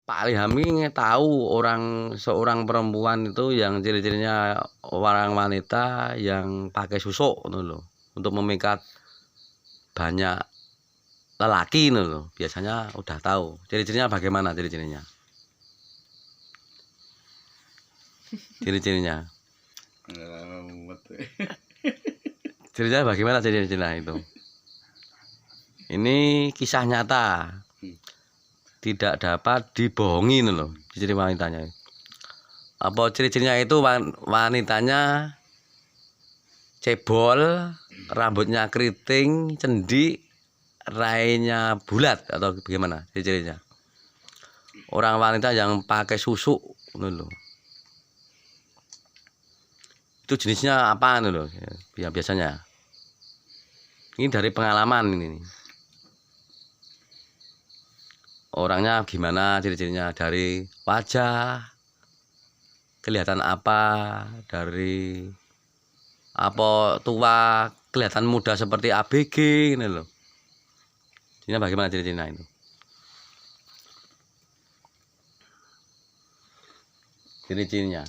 Pak Alihami tahu seorang perempuan itu yang ciri-cirinya orang wanita yang pakai susuk gitu loh, untuk memikat banyak lelaki gitu loh. Biasanya udah tahu. Ciri-cirinya bagaimana ciri-cirinya? Ciri-cirinya. Ciri-cirinya bagaimana ciri-cirinya itu? Ini kisah nyata. Tidak dapat dibohongi loh ciri wanitanya. Apa ciri-cirinya itu wanitanya cebol, rambutnya keriting, cendik, rainya bulat atau bagaimana ciri-cirinya? Orang wanita yang pakai susuk loh. Itu jenisnya apa loh ya biasanya? Ini dari pengalaman ini. Orangnya gimana ciri-cirinya? Dari wajah kelihatan apa, dari apa tua kelihatan muda seperti ABG ini loh. Cirinya bagaimana ciri-cirinya itu? Ciri-cirinya.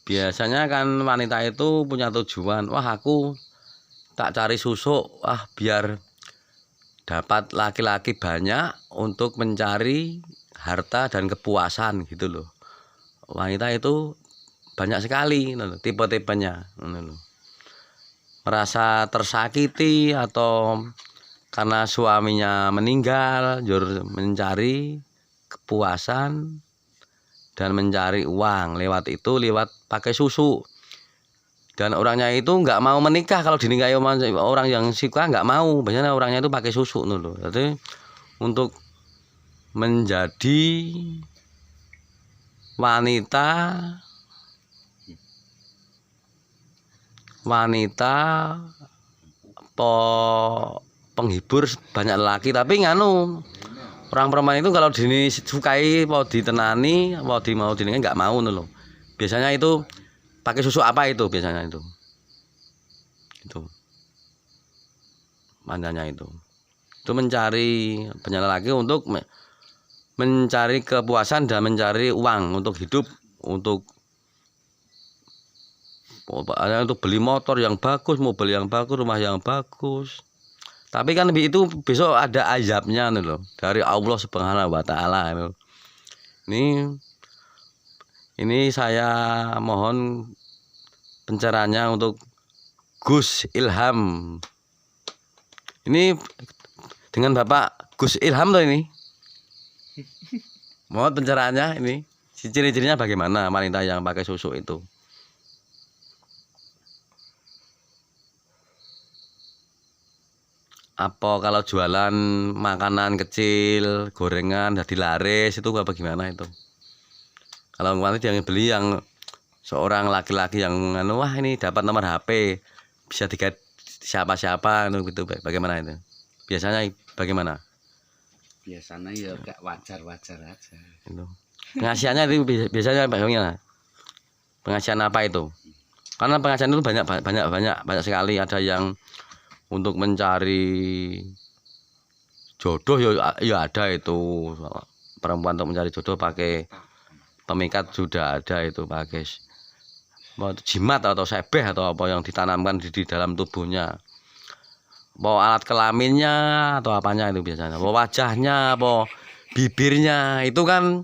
Biasanya kan wanita itu punya tujuan, wah aku tak cari susuk, wah biar dapat laki-laki banyak untuk mencari harta dan kepuasan gitu loh. Wanita itu banyak sekali tipe-tipenya. Merasa tersakiti atau karena suaminya meninggal, mencari kepuasan dan mencari uang lewat pakai susu. Dan orangnya itu nggak mau menikah, kalau dinikahi orang yang suka nggak mau, biasanya orangnya itu pakai susu loh. Jadi untuk menjadi wanita penghibur banyak lelaki, tapi nganu orang perempuan itu kalau disukai mau ditenani mau dinikahi nggak mau loh. Biasanya itu pakai susu apa itu biasanya itu manjanya itu mencari banyak lelaki untuk mencari kepuasan dan mencari uang untuk hidup, untuk beli motor yang bagus, mobil yang bagus, rumah yang bagus. Tapi kan itu besok ada azabnya nih loh dari Allah Subhanahu wa taala. Ini saya mohon pencerahannya untuk Gus Ilham. Ini dengan Bapak Gus Ilham tuh ini. Mohon pencerahannya ini. Ciri-cirinya bagaimana wanita yang pakai susu itu? Apa kalau jualan makanan kecil, gorengan, jadi laris itu apa gimana itu? Kalau wanita yang beli yang seorang laki-laki yang wah ini dapat nomor HP bisa digat siapa-siapa gitu, bagaimana itu? Biasanya bagaimana? Biasanya ya gak wajar-wajar aja. Itu. Pengasihannya itu biasanya bagaimana? Pengasihan apa itu? Karena pengasihan itu banyak sekali. Ada yang untuk mencari jodoh ya ada itu, perempuan untuk mencari jodoh pakai pemikat sudah ada itu, pakai jimat atau sebeh atau apa yang ditanamkan di dalam tubuhnya, bawa alat kelaminnya atau apanya itu biasanya, bawa wajahnya, bawa bibirnya itu kan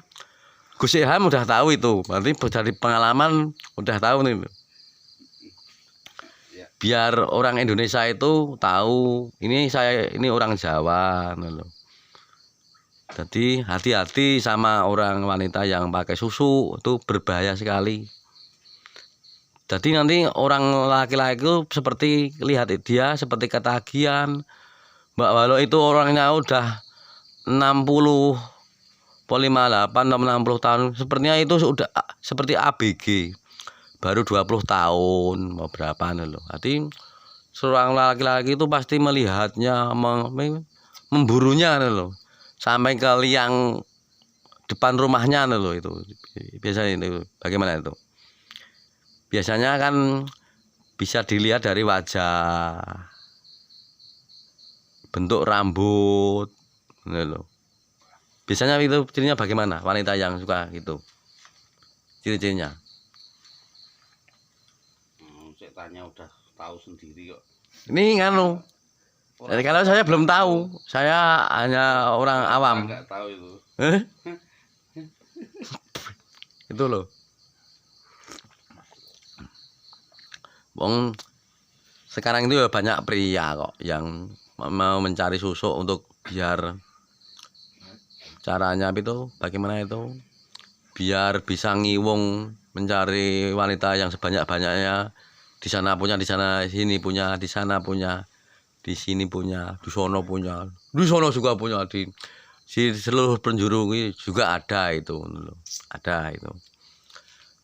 Gus Ilham udah tahu itu, berarti dari pengalaman udah tahu nih. Biar orang Indonesia itu tahu ini orang Jawa loh. Jadi hati-hati sama orang wanita yang pakai susu, itu berbahaya sekali. Jadi nanti orang laki-laki itu seperti lihat dia seperti ketagihan. Mbak walau itu orangnya udah 60 58 60 tahun, sepertinya itu sudah seperti ABG. Baru 20 tahun mau berapa loh. Arti seorang laki-laki itu pasti melihatnya, memburunya loh, sampai ke liang depan rumahnya loh itu. Biasanya itu bagaimana itu? Biasanya kan bisa dilihat dari wajah, bentuk rambut, gitu loh. Biasanya itu cirinya bagaimana wanita yang suka gitu? Ciri-cirinya. Saya tanya udah tahu sendiri kok. Ini nganu. Jadi kalau saya belum tahu, saya hanya orang awam. Enggak tahu itu. Itu loh. Wong sekarang itu ya banyak pria kok yang mau mencari susuk untuk biar caranya itu bagaimana itu biar bisa ngiwung mencari wanita yang sebanyak-banyaknya, di sana punya, di sana sini punya, di sana punya, di sini punya, di sono punya, di sono juga punya, di seluruh penjuru ini juga ada itu, ada itu.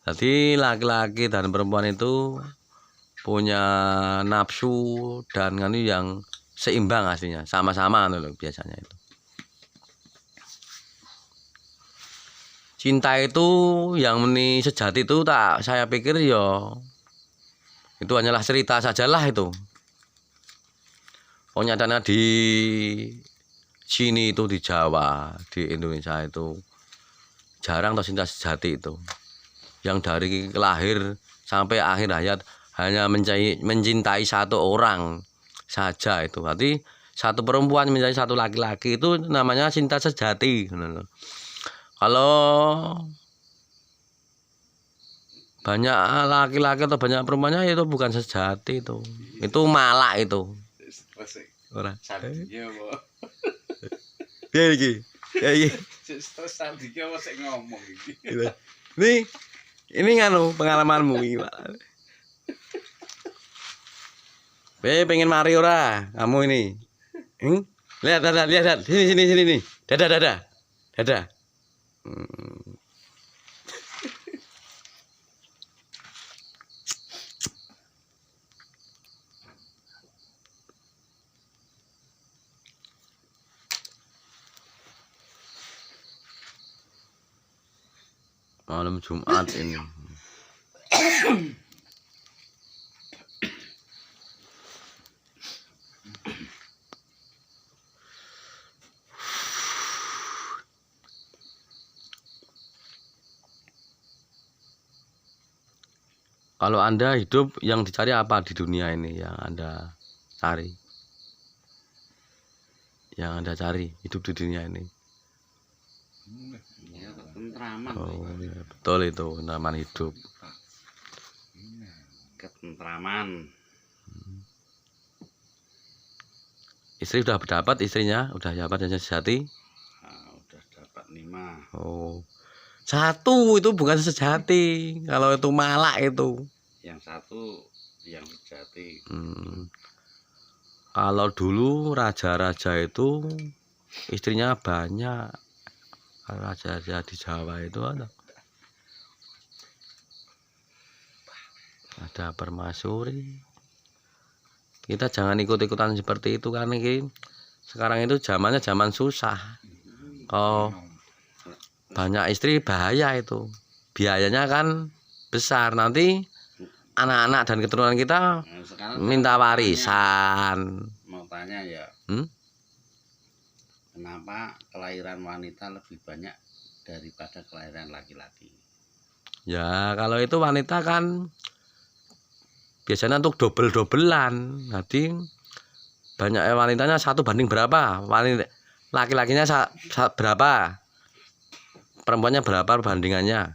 Jadi laki-laki dan perempuan itu punya nafsu dan kan yang seimbang aslinya, sama-sama loh biasanya itu. Cinta itu yang meni sejati itu tak saya pikir ya itu hanyalah cerita sajalah itu. Oh nyatanya di sini itu di Jawa, di Indonesia itu jarang toh cinta sejati itu. Yang dari lahir sampai akhir hayat hanya mencintai satu orang saja itu. Berarti satu perempuan mencintai satu laki-laki itu namanya cinta sejati. Kalau banyak laki-laki atau banyak perempuannya itu bukan sejati itu. Itu malak itu. Ora. Sandinya apa? Ya iki. Ya iki. Stres sandinya apa sih ngomong iki? Ini nganu pengalamanmu iki, Pak. Pengen mari ora kamu ini? Lihat. Sini nih. Dadah. Malam Jumat ini. Kalau Anda hidup yang dicari apa di dunia ini yang Anda cari? Yang Anda cari hidup di dunia ini? Ya, ketentraman. Oh, ya, betul itu, ketentraman hidup. Ketentraman. Istri udah dapat istrinya, udah dapat yang sejati? Nah, udah dapat 5. Oh. Satu itu bukan sejati. Kalau itu malak itu. Yang satu yang sejati. Kalau dulu raja-raja itu istrinya banyak. Raja-raja di Jawa itu ada permaisuri. Kita jangan ikut-ikutan seperti itu kan ini. Sekarang itu zamannya zaman susah. Oh, banyak istri bahaya itu. Biayanya kan besar. Nanti anak-anak dan keturunan kita minta warisan. Mau tanya ya. Kenapa kelahiran wanita lebih banyak daripada kelahiran laki-laki? Ya kalau itu wanita kan biasanya untuk double-doublean. Nanti banyak wanitanya 1 banding berapa? Laki-lakinya berapa? Perempuannya berapa perbandingannya?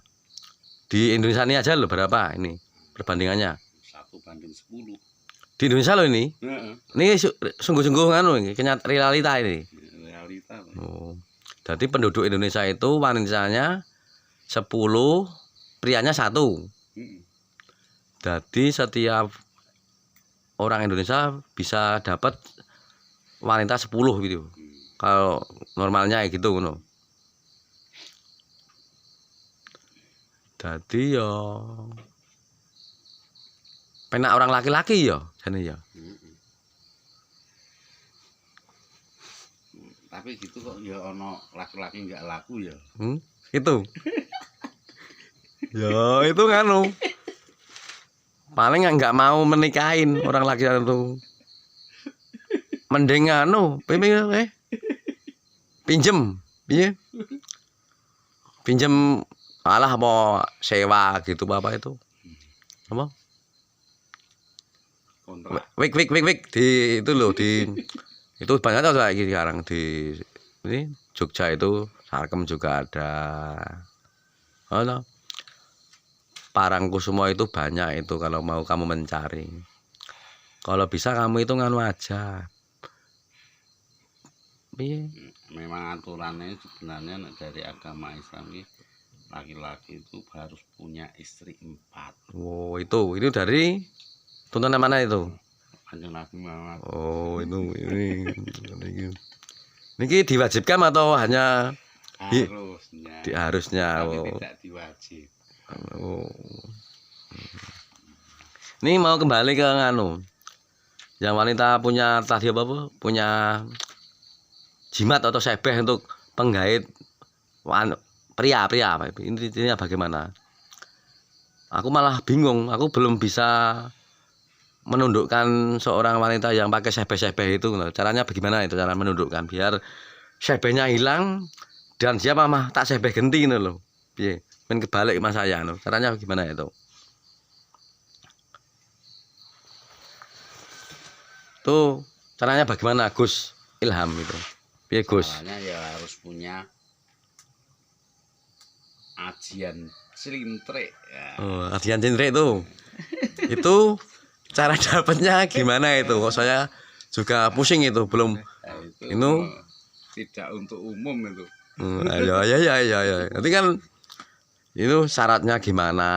Di Indonesia ini aja loh berapa ini perbandingannya? 1:10. Di Indonesia loh ini. Ini sungguh-sungguh kan ini realita ini. Realita. Oh. Jadi penduduk Indonesia itu wanitanya 10, prianya 1. Jadi setiap orang Indonesia bisa dapat wanita 10 gitu. Kalau normalnya ya gitu no. Jadi ya penak orang laki-laki ya jane ya. Tapi gitu kok ya ono laki-laki nggak laku ya. Itu. Ya itu nganu. paling nggak mau menikahin orang laki itu. Mending anu, pinjem, piye? Pinjem alah mau sewa gitu apa itu? Apa? Kontrak. Wik di itu loh di itu banyak tuh lagi sekarang di ini Jogja itu Sarkem juga ada. Oh, no. Parangkusumo itu banyak itu kalau mau kamu mencari. Kalau bisa kamu itu nganu aja. Piye? Memang aturannya sebenarnya dari agama Islam ini laki-laki itu harus punya istri 4. Oh, ini dari tuntunan mana itu? Kanjeng Nabi Muhammad. Oh, ini. Niki diwajibkan atau hanya harusnya? Tapi Oh. tidak diwajib. Oh. Ini mau kembali ke nganu. Yang wanita punya tadi apa? Punya jimat atau sebeh untuk penggait pria apa intinya bagaimana? Aku malah bingung, aku belum bisa menundukkan seorang wanita yang pakai sebeh-sebeh itu. Caranya bagaimana itu cara menundukkan biar sebehnya hilang dan siapa mah tak sebeh genti loh. Piye? Men kebalik mas saya no. Caranya gimana itu? Tuh caranya bagaimana Gus Ilham itu? Piye Gus? Caranya ya harus punya ajian slintrik ya. Oh, Adian Cindrik itu. Itu cara dapatnya gimana itu? Kok saya juga pusing itu belum. Nah, Itu tidak untuk umum itu. ya. Nanti kan itu syaratnya gimana?